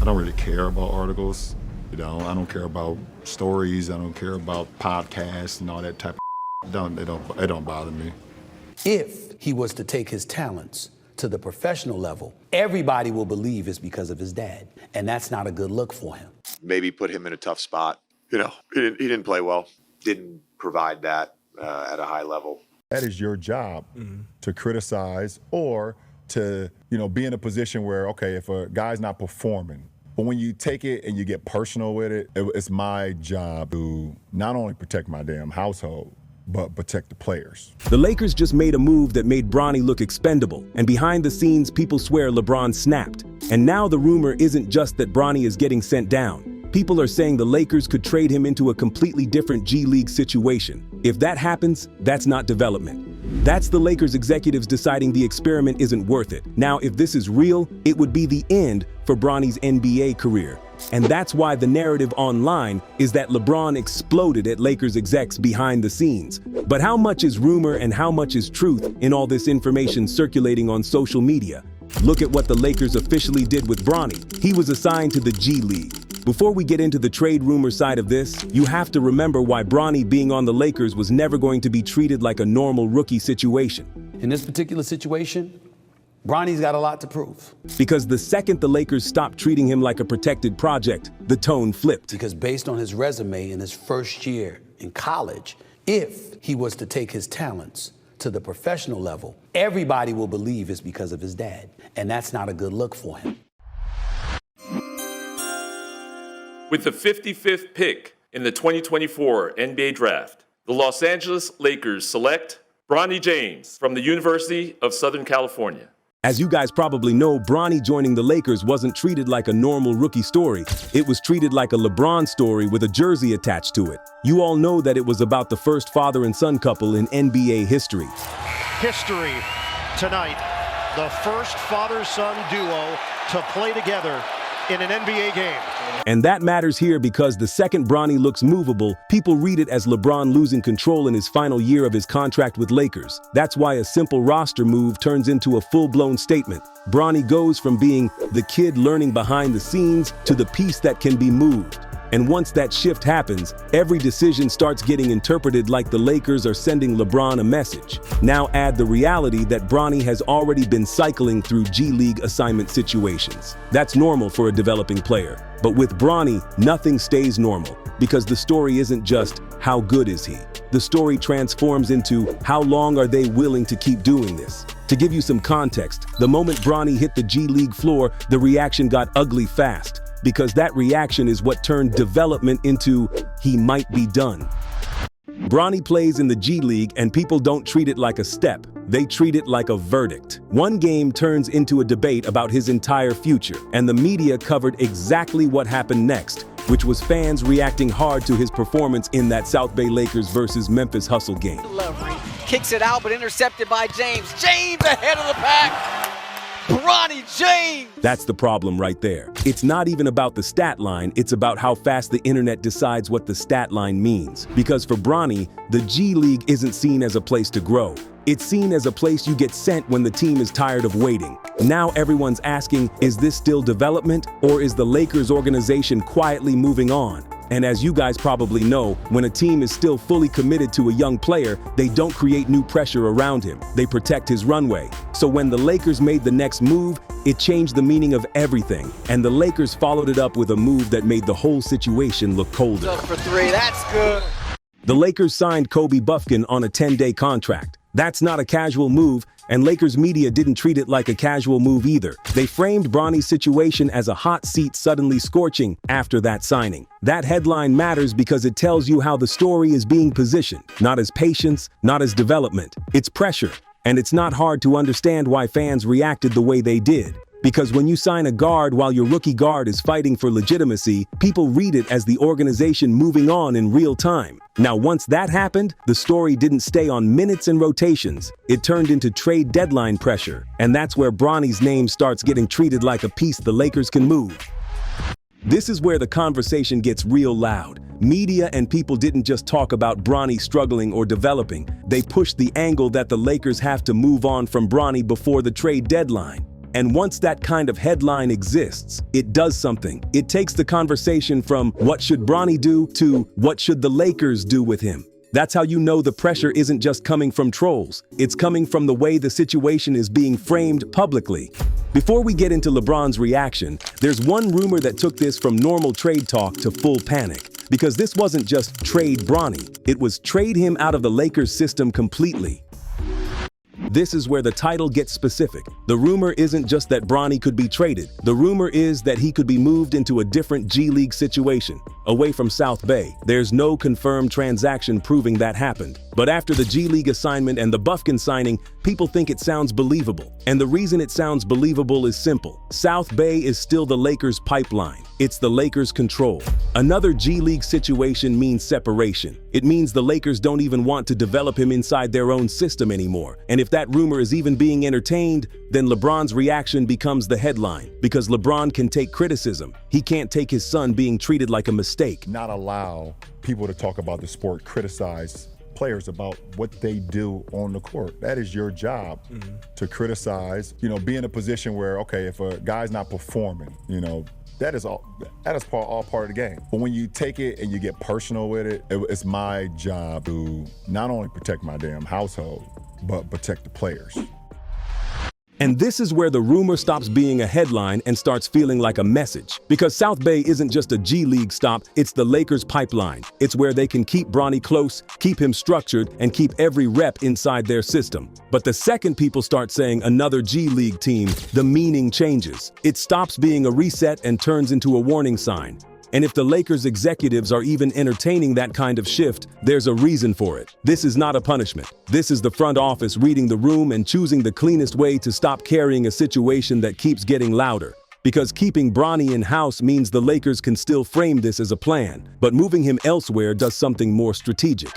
don't really care about articles. I don't care about stories. I don't care about podcasts and all that type of It don't bother me. If he was to take his talents to the professional level, everybody will believe it's because of his dad. And that's not a good look for him. Maybe put him in a tough spot. He didn't play well. Didn't provide that at a high level. That is your job to criticize or to, be in a position where, okay, if a guy's not performing, but when you take it and you get personal with it, it's my job to not only protect my damn household, but protect the players. The Lakers just made a move that made Bronny look expendable, and behind the scenes, people swear LeBron snapped. And now the rumor isn't just that Bronny is getting sent down. People are saying the Lakers could trade him into a completely different G League situation. If that happens, that's not development. That's the Lakers executives deciding the experiment isn't worth it. Now, if this is real, it would be the end for Bronny's NBA career. And that's why the narrative online is that LeBron exploded at Lakers execs behind the scenes. But how much is rumor and how much is truth in all this information circulating on social media? Look at what the Lakers officially did with Bronny. He was assigned to the G League. Before we get into the trade rumor side of this, you have to remember why Bronny being on the Lakers was never going to be treated like a normal rookie situation. In this particular situation, Bronny's got a lot to prove. Because the second the Lakers stopped treating him like a protected project, the tone flipped. Because based on his resume in his first year in college, if he was to take his talents to the professional level, everybody will believe it's because of his dad. And that's not a good look for him. With the 55th pick in the 2024 NBA Draft, the Los Angeles Lakers select Bronny James from the University of Southern California. As you guys probably know, Bronny joining the Lakers wasn't treated like a normal rookie story. It was treated like a LeBron story with a jersey attached to it. You all know that it was about the first father and son couple in NBA history. History tonight, the first father-son duo to play together in an NBA game. And that matters here because the second Bronny looks movable, people read it as LeBron losing control in his final year of his contract with Lakers. That's why a simple roster move turns into a full-blown statement. Bronny goes from being the kid learning behind the scenes to the piece that can be moved. And once that shift happens, every decision starts getting interpreted like the Lakers are sending LeBron a message. Now add the reality that Bronny has already been cycling through G League assignment situations. That's normal for a developing player. But with Bronny, nothing stays normal, because the story isn't just how good is he. The story transforms into how long are they willing to keep doing this. To give you some context, the moment Bronny hit the G League floor, the reaction got ugly fast. Because that reaction is what turned development into he might be done. Bronny plays in the G League and people don't treat it like a step, they treat it like a verdict. One game turns into a debate about his entire future, and the media covered exactly what happened next, which was fans reacting hard to his performance in that South Bay Lakers versus Memphis Hustle game. Kicks it out, but intercepted by James. James ahead of the pack. Bronny James! That's the problem right there. It's not even about the stat line, it's about how fast the internet decides what the stat line means. Because for Bronny, the G League isn't seen as a place to grow. It's seen as a place you get sent when the team is tired of waiting. Now everyone's asking, is this still development, or is the Lakers organization quietly moving on? And as you guys probably know, when a team is still fully committed to a young player, they don't create new pressure around him. They protect his runway. So when the Lakers made the next move, it changed the meaning of everything. And the Lakers followed it up with a move that made the whole situation look colder. Up for three, that's good. The Lakers signed Kobe Buffkin on a 10-day contract. That's not a casual move, and Lakers media didn't treat it like a casual move either. They framed Bronny's situation as a hot seat suddenly scorching after that signing. That headline matters because it tells you how the story is being positioned, not as patience, not as development. It's pressure, and it's not hard to understand why fans reacted the way they did. Because when you sign a guard while your rookie guard is fighting for legitimacy, people read it as the organization moving on in real time. Now, once that happened, the story didn't stay on minutes and rotations. It turned into trade deadline pressure, and that's where Bronny's name starts getting treated like a piece the Lakers can move. This is where the conversation gets real loud. Media and people didn't just talk about Bronny struggling or developing. They pushed the angle that the Lakers have to move on from Bronny before the trade deadline. And once that kind of headline exists, it does something. It takes the conversation from what should Bronny do to what should the Lakers do with him. That's how you know the pressure isn't just coming from trolls. It's coming from the way the situation is being framed publicly. Before we get into LeBron's reaction, there's one rumor that took this from normal trade talk to full panic. Because this wasn't just trade Bronny, it was trade him out of the Lakers system completely. This is where the title gets specific. The rumor isn't just that Bronny could be traded. The rumor is that he could be moved into a different G League situation, away from South Bay. There's no confirmed transaction proving that happened. But after the G League assignment and the Buffkin signing, people think it sounds believable. And the reason it sounds believable is simple. South Bay is still the Lakers' pipeline. It's the Lakers' control. Another G League situation means separation. It means the Lakers don't even want to develop him inside their own system anymore. And if that rumor is even being entertained, then LeBron's reaction becomes the headline. Because LeBron can take criticism. He can't take his son being treated like a mistake. Not allow people to talk about the sport, criticize players about what they do on the court. That is your job, to criticize, be in a position where, okay, if a guy's not performing, that is all part of the game. But when you take it and you get personal with it, it's my job to not only protect my damn household, but protect the players. And this is where the rumor stops being a headline and starts feeling like a message. Because South Bay isn't just a G League stop, it's the Lakers' pipeline. It's where they can keep Bronny close, keep him structured, and keep every rep inside their system. But the second people start saying another G League team, the meaning changes. It stops being a reset and turns into a warning sign. And if the Lakers executives are even entertaining that kind of shift, there's a reason for it. This is not a punishment. This is the front office reading the room and choosing the cleanest way to stop carrying a situation that keeps getting louder. Because keeping Bronny in-house means the Lakers can still frame this as a plan, but moving him elsewhere does something more strategic.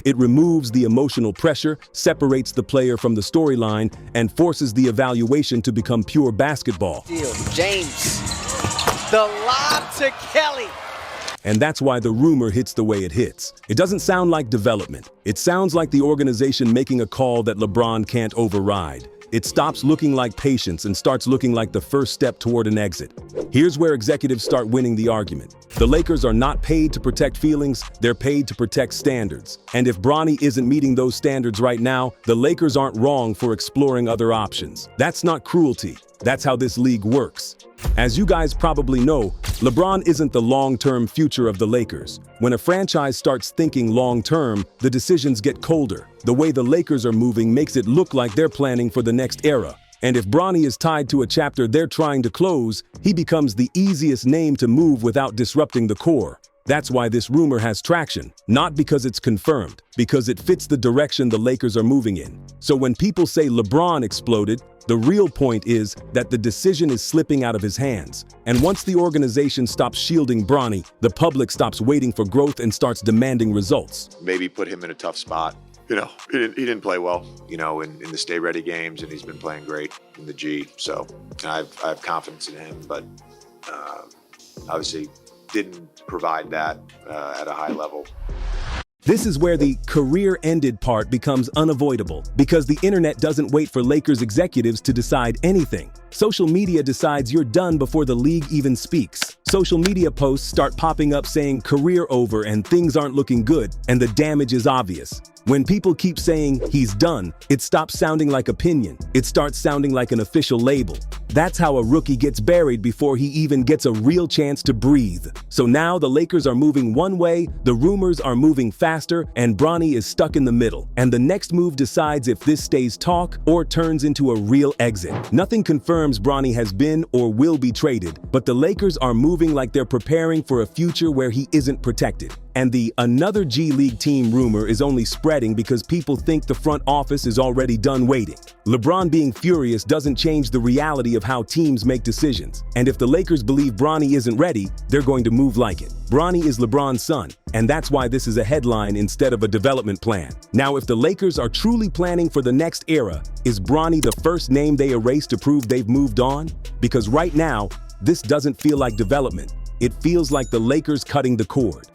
It removes the emotional pressure, separates the player from the storyline, and forces the evaluation to become pure basketball. James, the lob to Kelly. And that's why the rumor hits the way it hits. It doesn't sound like development. It sounds like the organization making a call that LeBron can't override. It stops looking like patience and starts looking like the first step toward an exit. Here's where executives start winning the argument. The Lakers are not paid to protect feelings, they're paid to protect standards. And if Bronny isn't meeting those standards right now, the Lakers aren't wrong for exploring other options. That's not cruelty. That's how this league works. As you guys probably know, LeBron isn't the long-term future of the Lakers. When a franchise starts thinking long-term, the decisions get colder. The way the Lakers are moving makes it look like they're planning for the next era. And if Bronny is tied to a chapter they're trying to close, he becomes the easiest name to move without disrupting the core. That's why this rumor has traction, not because it's confirmed, because it fits the direction the Lakers are moving in. So when people say LeBron exploded, the real point is that the decision is slipping out of his hands. And once the organization stops shielding Bronny, the public stops waiting for growth and starts demanding results. Maybe put him in a tough spot. He didn't play well, in the stay ready games, and he's been playing great in the G. So I have confidence in him, but obviously didn't provide that at a high level. This is where the career-ended part becomes unavoidable, because the internet doesn't wait for Lakers executives to decide anything. Social media decides you're done before the league even speaks. Social media posts start popping up saying career over and things aren't looking good, and the damage is obvious. When people keep saying he's done, it stops sounding like opinion. It starts sounding like an official label. That's how a rookie gets buried before he even gets a real chance to breathe. So now the Lakers are moving one way, the rumors are moving faster, and Bronny is stuck in the middle. And the next move decides if this stays talk or turns into a real exit. Nothing confirms Bronny has been or will be traded, but the Lakers are moving like they're preparing for a future where he isn't protected. And the another G League team rumor is only spreading because people think the front office is already done waiting. LeBron being furious doesn't change the reality of how teams make decisions. And if the Lakers believe Bronny isn't ready, they're going to move like it. Bronny is LeBron's son, and that's why this is a headline instead of a development plan. Now, if the Lakers are truly planning for the next era, is Bronny the first name they erase to prove they've moved on? Because right now, this doesn't feel like development. It feels like the Lakers cutting the cord.